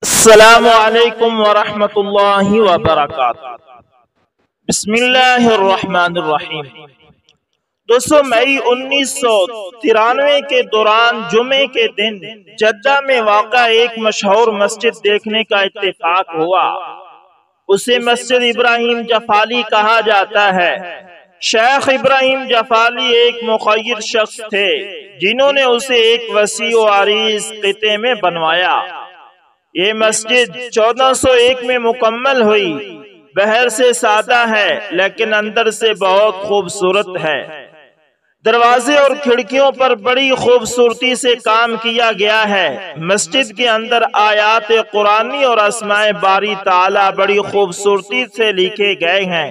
السلام علیکم ورحمۃ اللہ وبرکاتہ۔ بسم اللہ الرحمن الرحیم۔ دوستو، مئی 1993 کے دوران جمعے کے دن جدہ میں واقع ایک مشہور مسجد دیکھنے کا اتفاق ہوا۔ اسے مسجد ابراہیم جفالی کہا جاتا ہے۔ شیخ ابراہیم جفالی ایک مخیر شخص تھے جنہوں نے اسے ایک وسیع و عریض خطے میں بنوایا۔ یہ مسجد 1401 میں مکمل ہوئی۔ باہر سے سادہ ہے لیکن اندر سے بہت خوبصورت ہے۔ دروازے اور کھڑکیوں پر بڑی خوبصورتی سے کام کیا گیا ہے۔ مسجد کے اندر آیات قرآنی اور اسماء باری تعالی بڑی خوبصورتی سے لکھے گئے ہیں۔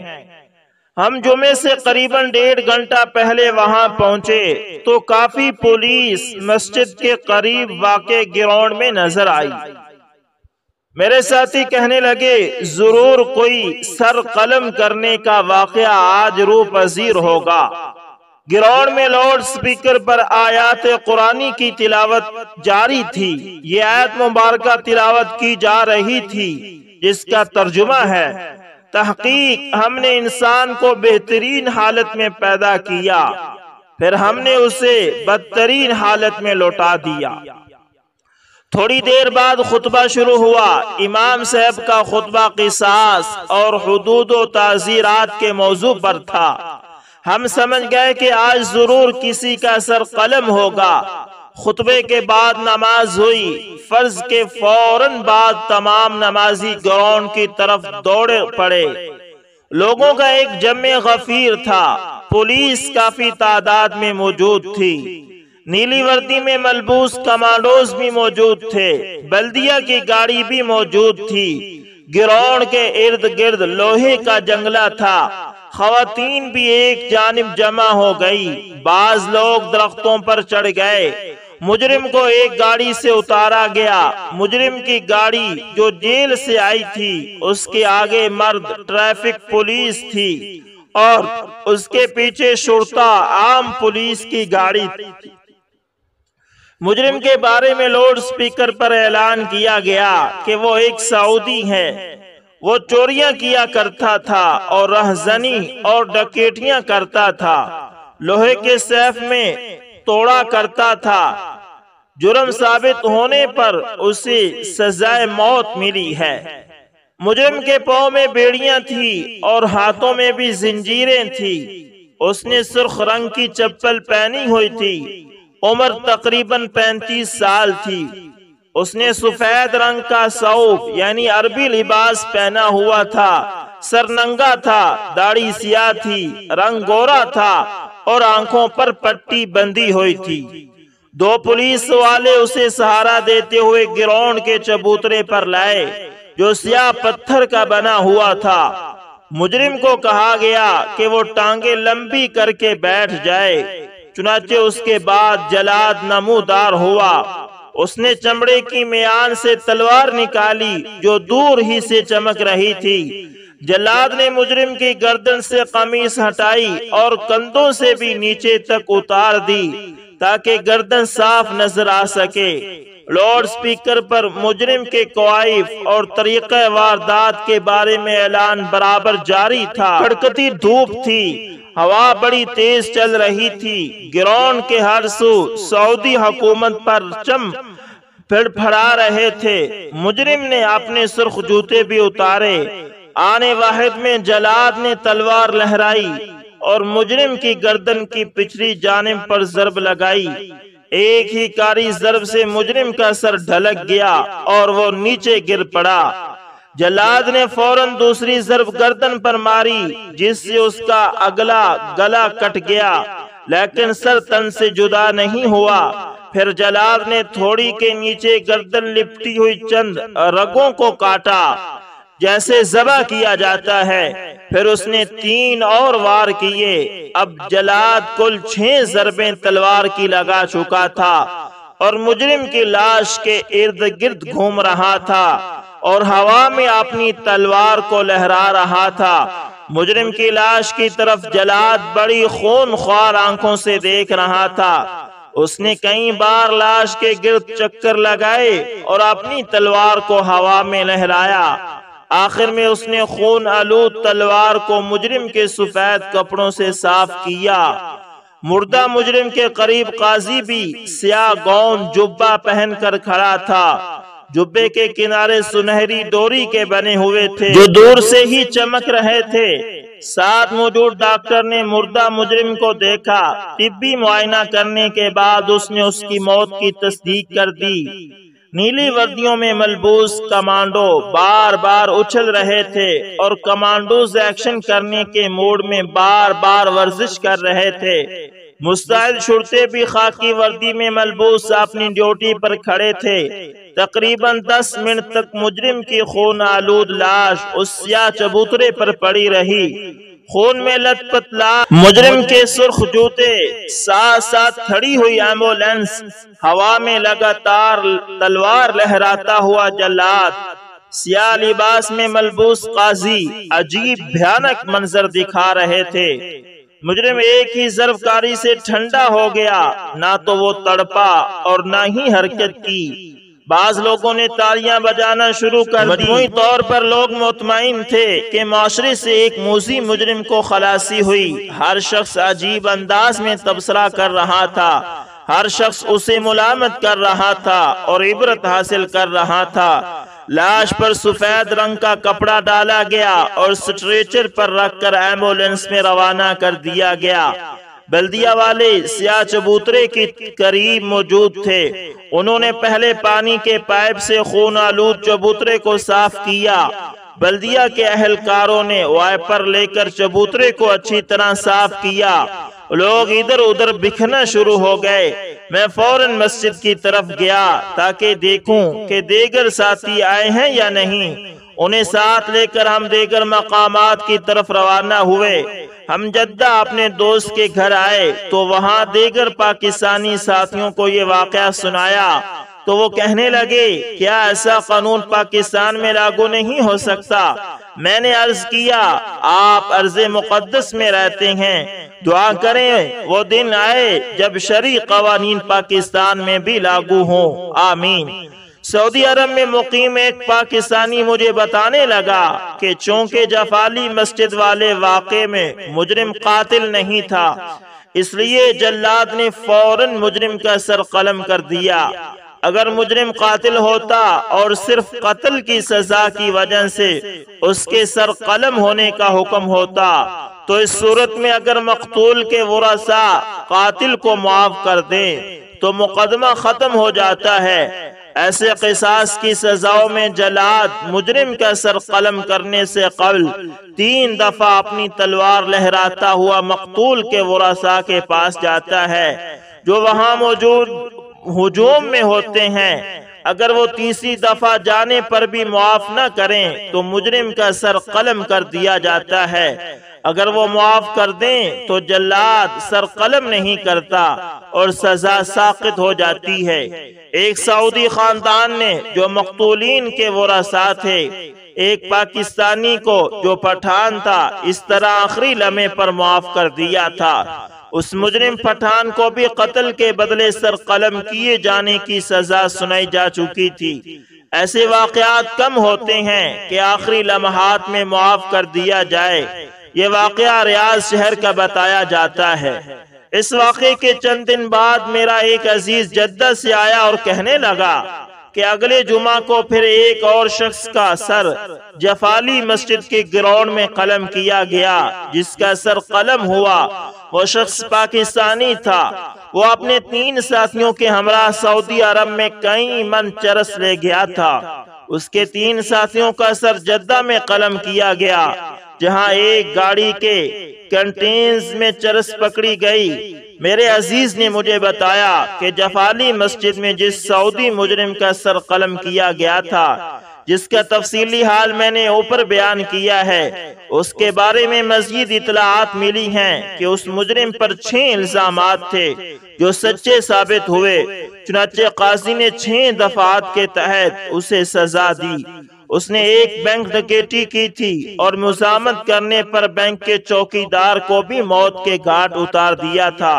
ہم جمعے سے قریباً 1.5 گھنٹہ پہلے وہاں پہنچے تو کافی پولیس مسجد کے قریب واقع گراؤنڈ میں نظر آئی۔ میرے ساتھی کہنے لگے، ضرور کوئی سر قلم کرنے کا واقعہ آج روح پذیر ہوگا۔ گراؤنڈ میں لاؤڈ سپیکر پر آیات قرآنی کی تلاوت جاری تھی۔ یہ آیت مبارکہ تلاوت کی جا رہی تھی جس کا ترجمہ ہے، تحقیق ہم نے انسان کو بہترین حالت میں پیدا کیا، پھر ہم نے اسے بدترین حالت میں لوٹا دیا۔ تھوڑی دیر بعد خطبہ شروع ہوا۔ امام صاحب کا خطبہ قصاص اور حدود و تعزیرات کے موضوع پر تھا۔ ہم سمجھ گئے کہ آج ضرور کسی کا سر قلم ہوگا۔ خطبے کے بعد نماز ہوئی۔ فرض کے فوراً بعد تمام نمازی گراؤنڈ کی طرف دوڑے پڑے۔ لوگوں کا ایک جمع غفیر تھا۔ پولیس کافی تعداد میں موجود تھی۔ نیلی وردی میں ملبوس کمانڈوز بھی موجود تھے۔ بلدیہ کی گاڑی بھی موجود تھی۔ گراؤنڈ کے ارد گرد لوہے کا جنگلہ تھا۔ خواتین بھی ایک جانب جمع ہو گئی۔ بعض لوگ درختوں پر چڑھ گئے۔ مجرم کو ایک گاڑی سے اتارا گیا۔ مجرم کی گاڑی جو جیل سے آئی تھی، اس کے آگے مرد ٹریفک پولیس تھی اور اس کے پیچھے شرطہ عام پولیس کی گاڑی تھی۔ مجرم کے بارے میں لاؤڈ سپیکر پر اعلان کیا گیا کہ وہ ایک سعودی ہے۔ وہ چوریاں کیا کرتا تھا اور رہزنی اور ڈکیٹیاں کرتا تھا۔ لوہے کے سیف میں توڑا کرتا تھا۔ جرم ثابت ہونے پر اسے سزائے موت ملی ہے۔ مجرم کے پاؤں میں بیڑیاں تھی اور ہاتھوں میں بھی زنجیریں تھی۔ اس نے سرخ رنگ کی چپل پہنی ہوئی تھی۔ عمر تقریباً 35 سال تھی۔ اس نے سفید رنگ کا ثوب یعنی عربی لباس پہنا ہوا تھا۔ سر ننگا تھا، داڑھی سیاہ تھی، رنگ گورا تھا اور آنکھوں پر پٹی بندھی ہوئی تھی۔ 2 پولیس والے اسے سہارا دیتے ہوئے گراؤنڈ کے چبوترے پر لائے جو سیاہ پتھر کا بنا ہوا تھا۔ مجرم کو کہا گیا کہ وہ ٹانگیں لمبی کر کے بیٹھ جائے۔ چنانچہ اس کے بعد جلاد نمودار ہوا۔ اس نے چمڑے کی میان سے تلوار نکالی جو دور ہی سے چمک رہی تھی۔ جلاد نے مجرم کی گردن سے قمیص ہٹائی اور کندھوں سے بھی نیچے تک اتار دی تاکہ گردن صاف نظر آ سکے۔ لاؤڈ سپیکر پر مجرم کے کوائف اور طریقہ واردات کے بارے میں اعلان برابر جاری تھا۔ کڑکتی دھوپ تھی، ہوا بڑی تیز چل رہی تھی۔ گراؤنڈ کے ہر سو سعودی حکومت پر چم پھڑ پھڑا رہے تھے۔ مجرم نے اپنے سرخ جوتے بھی اتارے۔ آنے واحد میں جلاد نے تلوار لہرائی اور مجرم کی گردن کی پچھلی جانب پر ضرب لگائی۔ ایک ہی کاری ضرب سے مجرم کا سر ڈھلک گیا اور وہ نیچے گر پڑا۔ جلاد نے فوراً دوسری ضرب گردن پر ماری جس سے اس کا اگلا گلا کٹ گیا لیکن سر تن سے جدا نہیں ہوا۔ پھر جلاد نے تھوڑی کے نیچے گردن لپٹی ہوئی چند رگوں کو کاٹا جیسے ذبح کیا جاتا ہے۔ پھر اس نے 3 اور وار کیے۔ اب جلاد کل 6 ضربیں تلوار کی لگا چکا تھا اور مجرم کی لاش کے ارد گرد گھوم رہا تھا اور ہوا میں اپنی تلوار کو لہرا رہا تھا۔ مجرم کی لاش کی طرف جلاد بڑی خون خوار آنکھوں سے دیکھ رہا تھا۔ اس نے کئی بار لاش کے گرد چکر لگائے اور اپنی تلوار کو ہوا میں لہرایا۔ آخر میں اس نے خون آلود تلوار کو مجرم کے سفید کپڑوں سے صاف کیا۔ مردہ مجرم کے قریب قاضی بھی سیاہ گون جبہ پہن کر کھڑا تھا۔ جبے کے کنارے سنہری ڈوری کے بنے ہوئے تھے جو دور سے ہی چمک رہے تھے۔ ساتھ موجود ڈاکٹر نے مردہ مجرم کو دیکھا۔ طبی معائنہ کرنے کے بعد اس نے اس کی موت کی تصدیق کر دی۔ نیلی وردیوں میں ملبوس کمانڈو بار بار اچھل رہے تھے اور کمانڈوز ایکشن کرنے کے موڈ میں بار بار ورزش کر رہے تھے۔ مستعد شرطے بھی خاکی وردی میں ملبوس اپنی ڈیوٹی پر کھڑے تھے۔ تقریباً 10 منٹ تک مجرم کی خون آلود لاش اس سیاہ چبوترے پر پڑی رہی۔ خون میں لت پت لاش، مجرم کے سرخ جوتے، ساتھ ساتھ کھڑی ہوئی ایمبولینس، ہوا میں لگاتار تلوار لہراتا ہوا جلاد، سیاہ لباس میں ملبوس قاضی عجیب بھیانک منظر دکھا رہے تھے۔ مجرم ایک ہی ضرب کاری سے ٹھنڈا ہو گیا، نہ تو وہ تڑپا اور نہ ہی حرکت کی۔ بعض لوگوں نے تالیاں بجانا شروع کر دی۔ مجموعی طور پر لوگ مطمئن تھے کہ معاشرے سے ایک موذی مجرم کو خلاصی ہوئی۔ ہر شخص عجیب انداز میں تبصرہ کر رہا تھا، ہر شخص اسے ملامت کر رہا تھا اور عبرت حاصل کر رہا تھا۔ لاش پر سفید رنگ کا کپڑا ڈالا گیا اور سٹریچر پر رکھ کر ایمبولینس میں روانہ کر دیا گیا۔ بلدیہ والے سیاہ چبوترے کے قریب موجود تھے۔ انہوں نے پہلے پانی کے پائپ سے خون آلود چبوترے کو صاف کیا۔ بلدیہ کے اہلکاروں نے وائپر لے کر چبوترے کو اچھی طرح صاف کیا۔ لوگ ادھر ادھر بکھرنا شروع ہو گئے۔ میں فوراً مسجد کی طرف گیا تاکہ دیکھوں کہ دیگر ساتھی آئے ہیں یا نہیں۔ انہیں ساتھ لے کر ہم دیگر مقامات کی طرف روانہ ہوئے۔ ہم جدہ اپنے دوست کے گھر آئے تو وہاں دیگر پاکستانی ساتھیوں کو یہ واقعہ سنایا تو وہ کہنے لگے، کیا ایسا قانون پاکستان میں لاگو نہیں ہو سکتا؟ میں نے عرض کیا، آپ ارض مقدس میں رہتے ہیں، دعا کریں وہ دن آئے جب شرعی قوانین پاکستان میں بھی لاگو ہوں، آمین۔ سعودی عرب میں مقیم ایک پاکستانی مجھے بتانے لگا کہ چونکہ جفالی مسجد والے واقعے میں مجرم قاتل نہیں تھا، اس لیے جلاد نے فوراً مجرم کا سر قلم کر دیا۔ اگر مجرم قاتل ہوتا اور صرف قتل کی سزا کی وجہ سے اس کے سر قلم ہونے کا حکم ہوتا تو اس صورت میں اگر مقتول کے ورثاء قاتل کو معاف کر دیں تو مقدمہ ختم ہو جاتا ہے۔ ایسے قصاص کی سزاؤں میں جلاد مجرم کا سر قلم کرنے سے قبل 3 دفعہ اپنی تلوار لہراتا ہوا مقتول کے ورثاء کے پاس جاتا ہے جو وہاں موجود ہجوم میں ہوتے ہیں۔ اگر وہ تیسری دفعہ جانے پر بھی معاف نہ کریں تو مجرم کا سر قلم کر دیا جاتا ہے۔ اگر وہ معاف کر دیں تو جلاد سر قلم نہیں کرتا اور سزا ساقط ہو جاتی ہے۔ ایک سعودی خاندان نے جو مقتولین کے ورثاء تھے، ایک پاکستانی کو جو پٹھان تھا، اس طرح آخری لمحے پر معاف کر دیا تھا۔ اس مجرم پٹھان کو بھی قتل کے بدلے سر قلم کیے جانے کی سزا سنائی جا چکی تھی۔ ایسے واقعات کم ہوتے ہیں کہ آخری لمحات میں معاف کر دیا جائے۔ یہ واقعہ ریاض شہر کا بتایا جاتا ہے۔ اس واقعے کے چند دن بعد میرا ایک عزیز جدہ سے آیا اور کہنے لگا کہ اگلے جمعہ کو پھر ایک اور شخص کا سر جفالی مسجد کے گراؤنڈ میں قلم کیا گیا، جس کا سر قلم ہوا وہ شخص پاکستانی تھا۔ وہ اپنے 3 ساتھیوں کے ہمراہ سعودی عرب میں کئی من چرس لے گیا تھا۔ اس کے 3 ساتھیوں کا سر جدہ میں قلم کیا گیا، جہاں ایک گاڑی کے کنٹینرز میں چرس پکڑی گئی۔ میرے عزیز نے مجھے بتایا کہ جفالی مسجد میں جس سعودی مجرم کا سر قلم کیا گیا تھا، جس کا تفصیلی حال میں نے اوپر بیان کیا ہے، اس کے بارے میں مزید اطلاعات ملی ہیں کہ اس مجرم پر 6 الزامات تھے جو سچے ثابت ہوئے۔ چنانچہ قاضی نے 6 دفعات کے تحت اسے سزا دی۔ اس نے ایک بینک ڈکیتی کی تھی اور مزاحمت کرنے پر بینک کے چوکیدار کو بھی موت کے گھاٹ اتار دیا تھا۔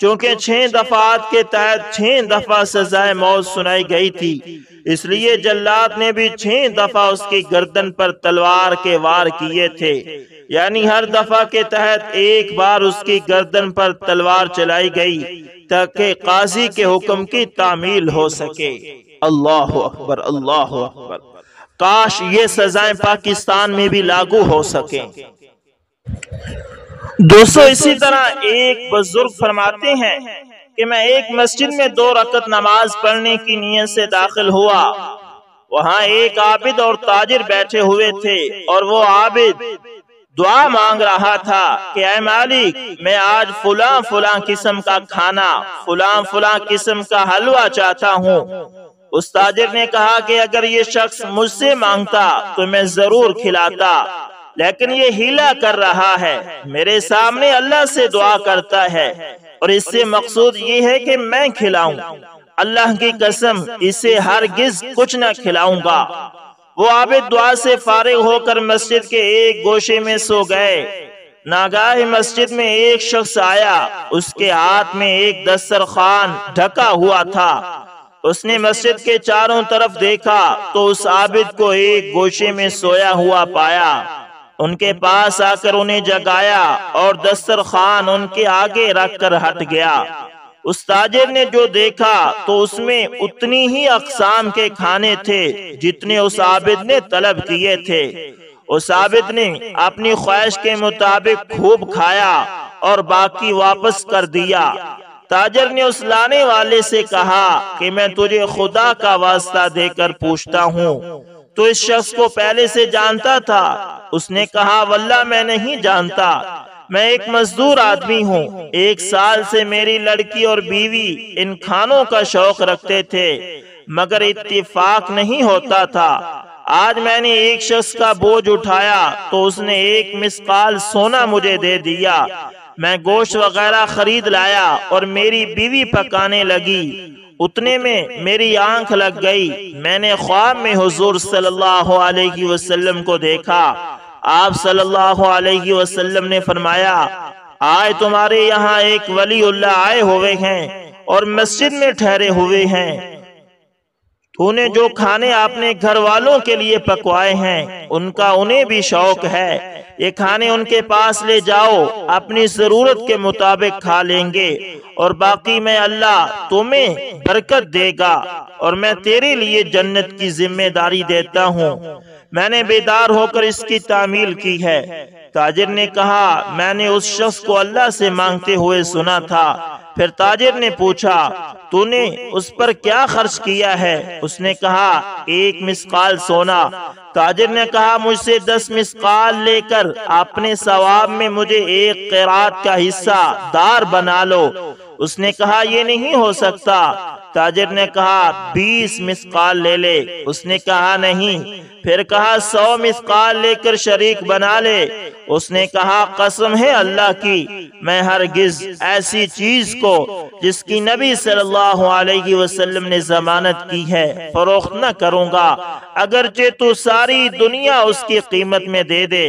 چونکہ 6 دفعات کے تحت 6 دفعہ سزائے موت سنائی گئی تھی، اس لیے جلاد نے بھی 6 دفعہ اس کی گردن پر تلوار کے وار کیے تھے، یعنی ہر دفعہ کے تحت ایک بار اس کی گردن پر تلوار چلائی گئی تاکہ قاضی کے حکم کی تعمیل ہو سکے۔ اللہ اکبر، اللہ اکبر، کاش یہ سزائیں پاکستان میں بھی لاگو ہو سکیں۔ دوستو اسی طرح ایک بزرگ فرماتے ہیں کہ میں ایک مسجد میں 2 رکعت نماز پڑھنے کی نیت سے داخل ہوا، وہاں ایک عابد اور تاجر بیٹھے ہوئے تھے اور وہ عابد دعا مانگ رہا تھا کہ اے مالک میں آج فلاں فلاں قسم کا کھانا، فلاں فلاں قسم کا حلوہ چاہتا ہوں۔ اس تاجر نے کہا کہ اگر یہ شخص مجھ سے مانگتا تو میں ضرور کھلاتا، لیکن یہ ہیلا کر رہا ہے، میرے سامنے اللہ سے دعا کرتا ہے اور اس سے مقصود یہ ہے کہ میں کھلاؤں، اللہ کی قسم اسے ہرگز کچھ نہ کھلاؤں گا۔ وہ عابد دعا سے فارغ ہو کر مسجد کے ایک گوشے میں سو گئے۔ ناگاہ مسجد میں ایک شخص آیا، اس کے ہاتھ میں ایک دسترخوان ڈھکا ہوا تھا۔ اس نے مسجد کے چاروں طرف دیکھا تو اس عابد کو ایک گوشے میں سویا ہوا پایا۔ ان کے پاس آ کر انہیں جگایا اور دسترخوان ان کے آگے رکھ کر ہٹ گیا۔ اس تاجر نے جو دیکھا تو اس میں اتنی ہی اقسام کے کھانے تھے جتنے اس عابد نے طلب کیے تھے۔ اس عابد نے اپنی خواہش کے مطابق خوب کھایا اور باقی واپس کر دیا۔ تاجر نے اس لانے والے سے کہا کہ میں تجھے خدا کا واسطہ دے کر پوچھتا ہوں، تو اس شخص کو پہلے سے جانتا تھا؟ اس نے کہا واللہ میں نہیں جانتا، میں ایک مزدور آدمی ہوں، 1 سال سے میری لڑکی اور بیوی ان کھانوں کا شوق رکھتے تھے مگر اتفاق نہیں ہوتا تھا۔ آج میں نے ایک شخص کا بوجھ اٹھایا تو اس نے 1 مسقال سونا مجھے دے دیا، میں گوشت وغیرہ خرید لایا اور میری بیوی پکانے لگی، اتنے میں میری آنکھ لگ گئی، میں نے خواب میں حضور صلی اللہ علیہ وسلم کو دیکھا۔ آپ صلی اللہ علیہ وسلم نے فرمایا آج تمہارے یہاں ایک ولی اللہ آئے ہوئے ہیں اور مسجد میں ٹھہرے ہوئے ہیں، تو نے جو کھانے آپ نے گھر والوں کے لیے پکوائے ہیں ان کا انہیں بھی شوق ہے، یہ کھانے ان کے پاس لے جاؤ، اپنی ضرورت کے مطابق کھا لیں گے اور باقی میں اللہ تمہیں برکت دے گا اور میں تیرے لیے جنت کی ذمہ داری دیتا ہوں۔ میں نے بیدار ہو کر اس کی تعمیل کی ہے۔ تاجر نے کہا میں نے اس شخص کو اللہ سے مانگتے ہوئے سنا تھا۔ پھر تاجر نے پوچھا تو نے اس پر کیا خرچ کیا ہے؟ اس نے کہا 1 مسقال سونا۔ تاجر نے کہا مجھ سے 10 مسقال لے کر اپنے ثواب میں مجھے 1 قیرات کا حصہ دار بنا لو۔ اس نے کہا یہ نہیں ہو سکتا۔ تاجر نے کہا 20 مسقال لے لے۔ اس نے کہا نہیں۔ پھر کہا 100 مسقال لے کر شریک بنا لے۔ اس نے کہا قسم ہے اللہ کی میں ہرگز ایسی چیز کو جس کی نبی صلی اللہ علیہ وسلم نے ضمانت کی ہے فروخت نہ کروں گا، اگرچہ تو ساری دنیا اس کی قیمت میں دے دے۔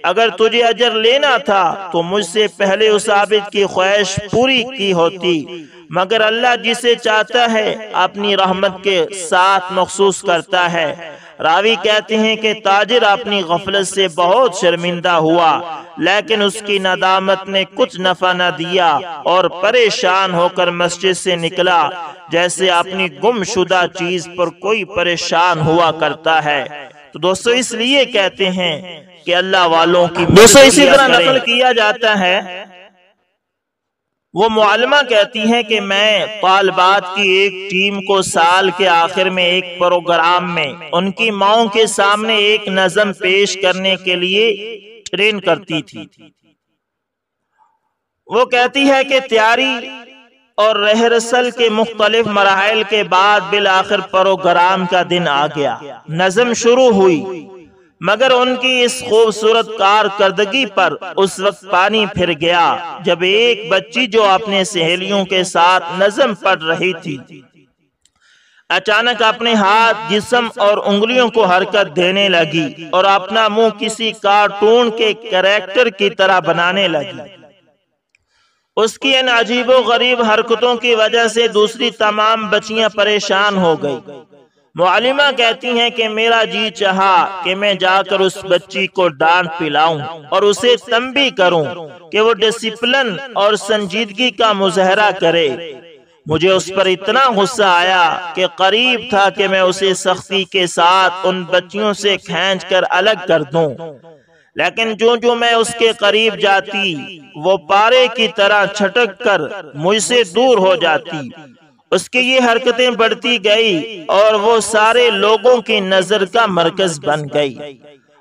اگر تجھے اجر لینا تھا تو مجھ سے پہلے اس عابد کی خواہش پوری کی ہوتی، مگر اللہ جسے چاہتا ہے اپنی رحمت کے ساتھ مخصوص کرتا ہے۔ راوی کہتے ہیں کہ تاجر اپنی غفلت سے بہت شرمندہ ہوا، لیکن اس کی ندامت نے کچھ نفع نہ دیا اور پریشان ہو کر مسجد سے نکلا جیسے اپنی گم شدہ چیز پر کوئی پریشان ہوا کرتا ہے۔ تو دوستو اس لیے کہتے ہیں کہ اللہ والوں کی دوستو اسی طرح نقل کیا جاتا ہے، وہ معلمہ کہتی ہیں کہ میں طالبات کی ایک ٹیم کو سال کے آخر میں ایک پروگرام میں ان کی ماؤں کے سامنے ایک نظم پیش کرنے کے لیے ٹرین کرتی تھی۔ وہ کہتی ہے کہ تیاری اور ریہرسل کے مختلف مراحل کے بعد بالآخر پروگرام کا دن آ گیا، نظم شروع ہوئی، مگر ان کی اس خوبصورت کارکردگی پر اس وقت پانی پھر گیا جب ایک بچی جو اپنے سہیلیوں کے ساتھ نظم پڑھ رہی تھی اچانک اپنے ہاتھ، جسم اور انگلیوں کو حرکت دینے لگی اور اپنا منہ کسی کارٹون کے کریکٹر کی طرح بنانے لگی۔ اس کی ان عجیب و غریب حرکتوں کی وجہ سے دوسری تمام بچیاں پریشان ہو گئی۔ معلمہ کہتی ہیں کہ میرا جی چاہا کہ میں جا کر اس بچی کو ڈانٹ پلاؤں اور اسے تنبیہ کروں کہ وہ ڈسپلن اور سنجیدگی کا مظاہرہ کرے۔ مجھے اس پر اتنا غصہ آیا کہ قریب تھا کہ میں اسے سختی کے ساتھ ان بچیوں سے کھینچ کر الگ کر دوں، لیکن جو میں اس کے قریب جاتی وہ پارے کی طرح چھٹک کر مجھ سے دور ہو جاتی۔ اس کی یہ حرکتیں بڑھتی گئی اور وہ سارے لوگوں کی نظر کا مرکز بن گئی۔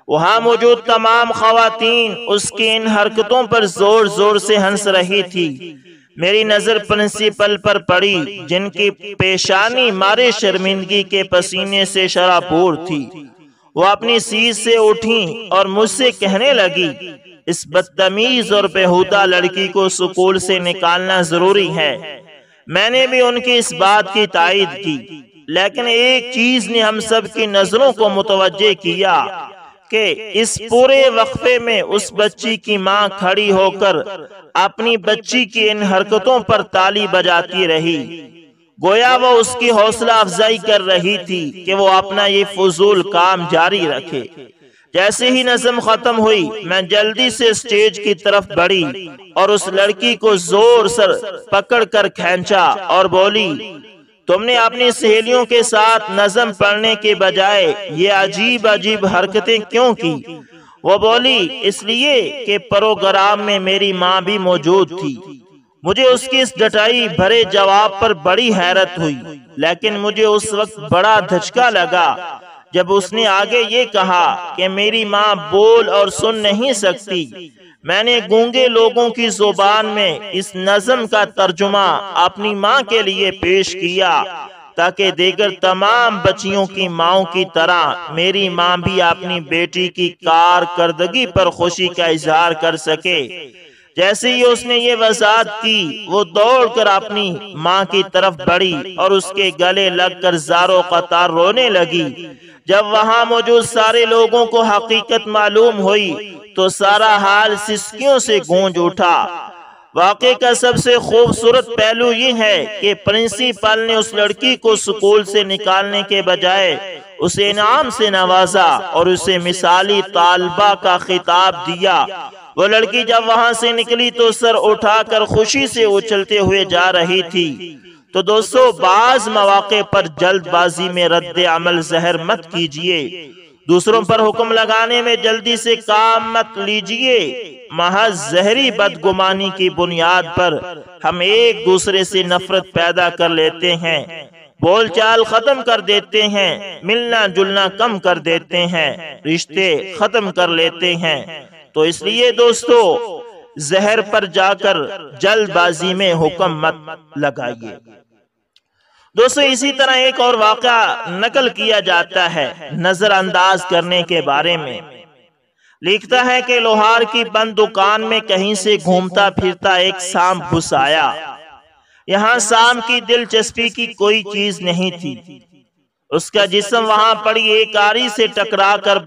وہاں موجود تمام خواتین اس کی ان حرکتوں پر زور زور سے ہنس رہی تھی۔ میری نظر پرنسپل پر پڑی، جن کی پیشانی مارے شرمندگی کے پسینے سے شرابور تھی۔ وہ اپنی سیٹ سے اٹھیں اور مجھ سے کہنے لگی، اس بدتمیز اور بیہودہ لڑکی کو سکول سے نکالنا ضروری ہے۔ میں نے بھی ان کی اس بات کی تائید کی، لیکن ایک چیز نے ہم سب کی نظروں کو متوجہ کیا کہ اس پورے وقفے میں اس بچی کی ماں کھڑی ہو کر اپنی بچی کی ان حرکتوں پر تالی بجاتی رہی، گویا وہ اس کی حوصلہ افزائی کر رہی تھی کہ وہ اپنا یہ فضول کام جاری رکھے۔ جیسے ہی نظم ختم ہوئی، میں جلدی سے اسٹیج کی طرف بڑھی اور اس لڑکی کو زور سے پکڑ کر کھینچا اور بولی، تم نے اپنی سہیلیوں کے ساتھ نظم پڑھنے کے بجائے یہ عجیب عجیب حرکتیں کیوں کی؟ وہ بولی، اس لیے کہ پروگرام میں میری ماں بھی موجود تھی۔ مجھے اس کی اس ڈٹائی بھرے جواب پر بڑی حیرت ہوئی، لیکن مجھے اس وقت بڑا دھچکا لگا جب اس نے آگے یہ کہا کہ میری ماں بول اور سن نہیں سکتی۔ میں نے گونگے لوگوں کی زبان میں اس نظم کا ترجمہ اپنی ماں کے لیے پیش کیا تاکہ دیگر تمام بچیوں کی ماں کی طرح میری ماں بھی اپنی بیٹی کی کارکردگی پر خوشی کا اظہار کر سکے۔ جیسے ہی اس نے یہ وضاحت کی، وہ دوڑ کر اپنی ماں کی طرف بڑھی اور اس کے گلے لگ کر زاروں قطار رونے لگی۔ جب وہاں موجود سارے لوگوں کو حقیقت معلوم ہوئی تو سارا حال سسکیوں سے گونج اٹھا۔ واقعے کا سب سے خوبصورت پہلو یہ ہے کہ پرنسپل نے اس لڑکی کو سکول سے نکالنے کے بجائے اسے انعام سے نوازا اور اسے مثالی طالبہ کا خطاب دیا۔ وہ لڑکی جب وہاں سے نکلی تو سر اٹھا کر خوشی سے اچھلتے ہوئے جا رہی تھی۔ تو دوستو، بعض مواقع پر جلد بازی میں رد عمل زہر مت کیجئے، دوسروں پر حکم لگانے میں جلدی سے کام مت لیجئے۔ محض زہری بدگمانی کی بنیاد پر ہم ایک دوسرے سے نفرت پیدا کر لیتے ہیں، بول چال ختم کر دیتے ہیں، ملنا جلنا کم کر دیتے ہیں، رشتے ختم کر لیتے ہیں۔ تو اس لیے دوستو، زہر پر جا کر جلد بازی میں حکم مت لگائیے۔ دوستو، اسی طرح ایک اور واقعہ نقل کیا جاتا ہے نظر انداز کرنے کے بارے میں۔ لکھتا ہے کہ لوہار کی بند دکان میں کہیں سے گھومتا پھرتا ایک سانپ گھس آیا۔ یہاں سانپ کی دلچسپی کی کوئی چیز نہیں تھی۔ اس کا جسم وہاں پڑی ایک آری سے ٹکرا کر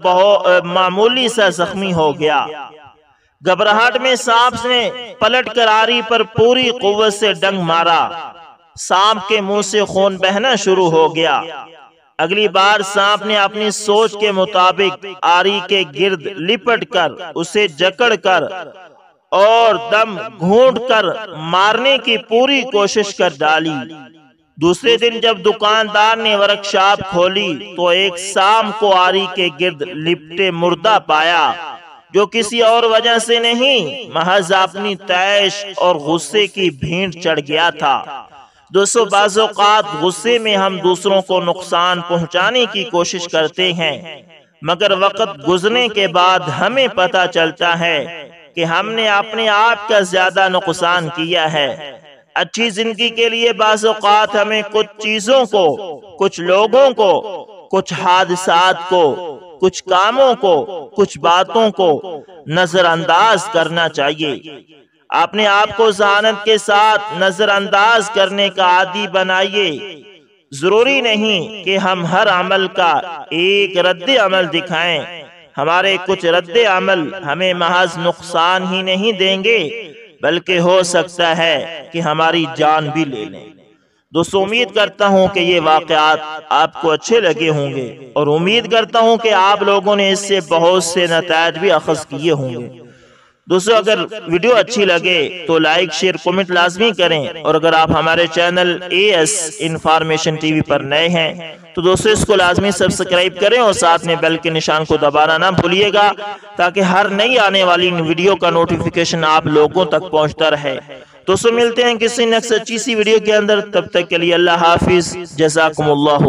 معمولی سا زخمی ہو گیا۔ گھبراہٹ میں سانپ نے پلٹ کر آری پر پوری قوت سے ڈنگ مارا۔ سانپ کے منہ سے خون بہنا شروع ہو گیا۔ اگلی بار سانپ نے اپنی سوچ کے مطابق آری کے گرد لپٹ کر اسے جکڑ کر اور دم گھونٹ کر مارنے کی پوری کوشش کر ڈالی۔ دوسرے دن جب دکاندار نے ورکشاپ کھولی تو ایک سانپ کو آری کے گرد لپٹے مردہ پایا، جو کسی اور وجہ سے نہیں، محض اپنی طیش اور غصے کی بھینٹ چڑھ گیا تھا۔ دوستو، بعض اوقات غصے میں ہم دوسروں کو نقصان پہنچانے کی کوشش کرتے ہیں، مگر وقت گزرنے کے بعد ہمیں پتہ چلتا ہے کہ ہم نے اپنے آپ کا زیادہ نقصان کیا ہے۔ اچھی زندگی کے لیے بعض اوقات ہمیں کچھ چیزوں کو، کچھ لوگوں کو، کچھ حادثات کو، کچھ کاموں کو، کچھ باتوں کو نظر انداز کرنا چاہیے۔ اپنے آپ کو ذہانت کے ساتھ نظر انداز کرنے کا عادی بنائیے۔ ضروری نہیں کہ ہم ہر عمل کا ایک رد عمل دکھائیں۔ ہمارے کچھ رد عمل ہمیں محض نقصان ہی نہیں دیں گے بلکہ ہو سکتا ہے کہ ہماری جان بھی لے لیں۔ دوستو امید کرتا ہوں کہ یہ واقعات آپ کو اچھے لگے ہوں گے، اور امید کرتا ہوں کہ آپ لوگوں نے اس سے بہت سے نتائج بھی اخذ کیے ہوں گے۔ دوستو اگر ویڈیو اچھی لگے تو لائک شیئر کومنٹ لازمی کریں، اور اگر آپ ہمارے channel AS information T V پر نئے ہیں تو دوستو اس کو لازمی سبسکرائب کریں، اور ساتھ میں بیل کے نشان کو دبانا نہ بھولیے گا تاکہ ہر نئی آنے والی ویڈیو کا نوٹیفیکیشن آپ لوگوں تک پہنچتا رہے۔ دوستو ملتے ہیں کسی نیکسٹ اچھی سی ویڈیو کے اندر، تب تک کے لیے اللہ حافظ، جزاکم اللہ۔